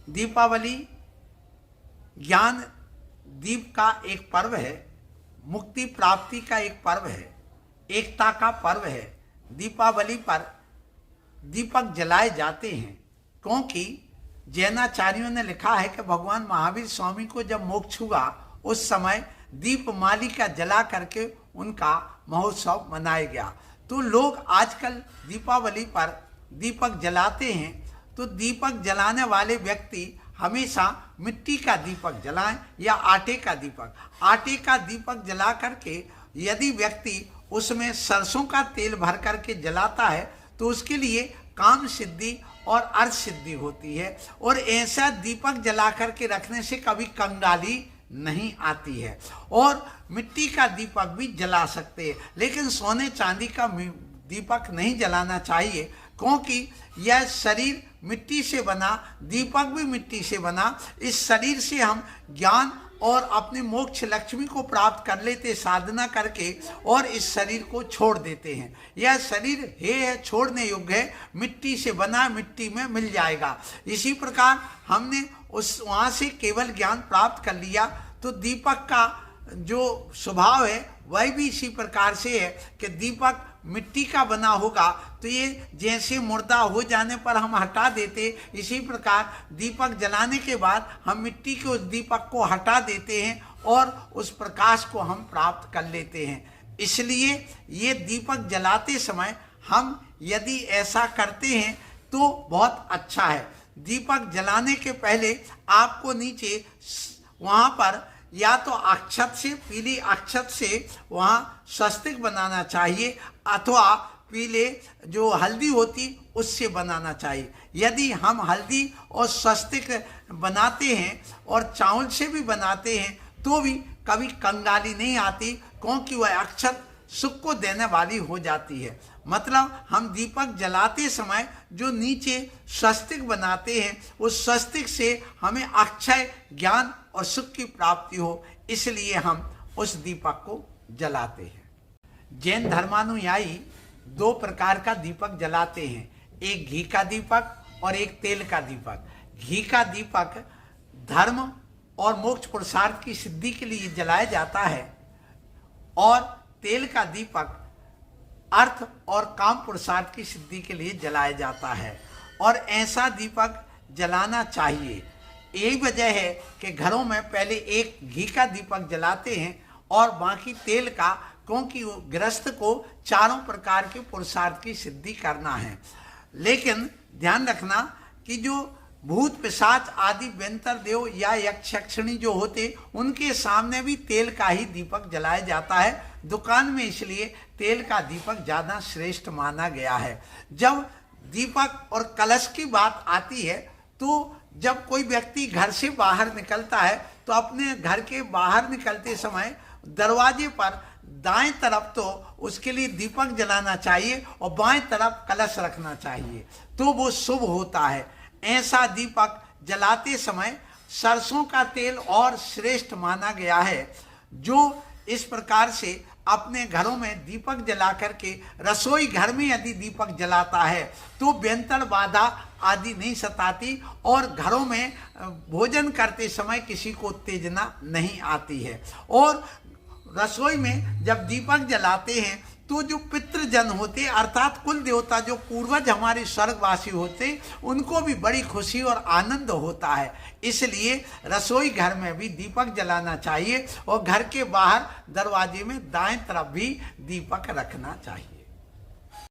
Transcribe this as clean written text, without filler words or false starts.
दीपावली ज्ञान दीप का एक पर्व है, मुक्ति प्राप्ति का एक पर्व है, एकता का पर्व है। दीपावली पर दीपक जलाए जाते हैं क्योंकि जैनाचार्यों ने लिखा है कि भगवान महावीर स्वामी को जब मोक्ष हुआ उस समय दीपमालिका जला करके उनका महोत्सव मनाया गया। तो लोग आजकल दीपावली पर दीपक जलाते हैं, तो दीपक जलाने वाले व्यक्ति हमेशा मिट्टी का दीपक जलाएं या आटे का दीपक। आटे का दीपक जला करके यदि व्यक्ति उसमें सरसों का तेल भर करके जलाता है तो उसके लिए काम सिद्धि और अर्थ सिद्धि होती है। और ऐसा दीपक जला करके रखने से कभी कंगाली नहीं आती है। और मिट्टी का दीपक भी जला सकते हैं, लेकिन सोने चांदी का दीपक नहीं जलाना चाहिए क्योंकि यह शरीर मिट्टी से बना, दीपक भी मिट्टी से बना। इस शरीर से हम ज्ञान और अपने मोक्ष लक्ष्मी को प्राप्त कर लेते साधना करके, और इस शरीर को छोड़ देते हैं। यह शरीर है छोड़ने योग्य है, मिट्टी से बना, मिट्टी में मिल जाएगा। इसी प्रकार हमने उस वहाँ से केवल ज्ञान प्राप्त कर लिया, तो दीपक का जो स्वभाव है वह भी इसी प्रकार से है कि दीपक मिट्टी का बना होगा तो ये जैसे मुर्दा हो जाने पर हम हटा देते, इसी प्रकार दीपक जलाने के बाद हम मिट्टी के उस दीपक को हटा देते हैं और उस प्रकाश को हम प्राप्त कर लेते हैं। इसलिए ये दीपक जलाते समय हम यदि ऐसा करते हैं तो बहुत अच्छा है। दीपक जलाने के पहले आपको नीचे वहाँ पर या तो अक्षत से, पीली अक्षत से वहाँ स्वस्तिक बनाना चाहिए, अथवा पीले जो हल्दी होती उससे बनाना चाहिए। यदि हम हल्दी और स्वस्तिक बनाते हैं और चावल से भी बनाते हैं तो भी कभी कंगाली नहीं आती, क्योंकि वह अक्षत सुख को देने वाली हो जाती है। मतलब हम दीपक जलाते समय जो नीचे स्वस्तिक बनाते हैं उस स्वस्तिक से हमें अक्षय ज्ञान और सुख की प्राप्ति हो, इसलिए हम उस दीपक को जलाते हैं। जैन धर्मानुयायी दो प्रकार का दीपक जलाते हैं, एक घी का दीपक और एक तेल का दीपक। घी का दीपक धर्म और मोक्ष पुरुषार्थ की सिद्धि के लिए जलाया जाता है और तेल का दीपक अर्थ और काम पुरुषार्थ की सिद्धि के लिए जलाया जाता है। और ऐसा दीपक जलाना चाहिए। यही वजह है कि घरों में पहले एक घी का दीपक जलाते हैं और बाकी तेल का, क्योंकि गृहस्थ को चारों प्रकार के पुरुषार्थ की सिद्धि करना है। लेकिन ध्यान रखना कि जो भूत पिशाच आदि व्यंतर देव या यक्ष यक्षिणी जो होते उनके सामने भी तेल का ही दीपक जलाया जाता है। दुकान में इसलिए तेल का दीपक ज़्यादा श्रेष्ठ माना गया है। जब दीपक और कलश की बात आती है तो जब कोई व्यक्ति घर से बाहर निकलता है तो अपने घर के बाहर निकलते समय दरवाजे पर दाएं तरफ तो उसके लिए दीपक जलाना चाहिए और बाएं तरफ कलश रखना चाहिए, तो वो शुभ होता है। ऐसा दीपक जलाते समय सरसों का तेल और श्रेष्ठ माना गया है। जो इस प्रकार से अपने घरों में दीपक जला करके रसोई घर में यदि दीपक जलाता है तो व्यंतर बाधा आदि नहीं सताती और घरों में भोजन करते समय किसी को उत्तेजना नहीं आती है। और रसोई में जब दीपक जलाते हैं तो जो पितृजन होते अर्थात कुल देवता जो पूर्वज हमारे स्वर्गवासी होते उनको भी बड़ी खुशी और आनंद होता है। इसलिए रसोई घर में भी दीपक जलाना चाहिए और घर के बाहर दरवाजे में दाएं तरफ भी दीपक रखना चाहिए।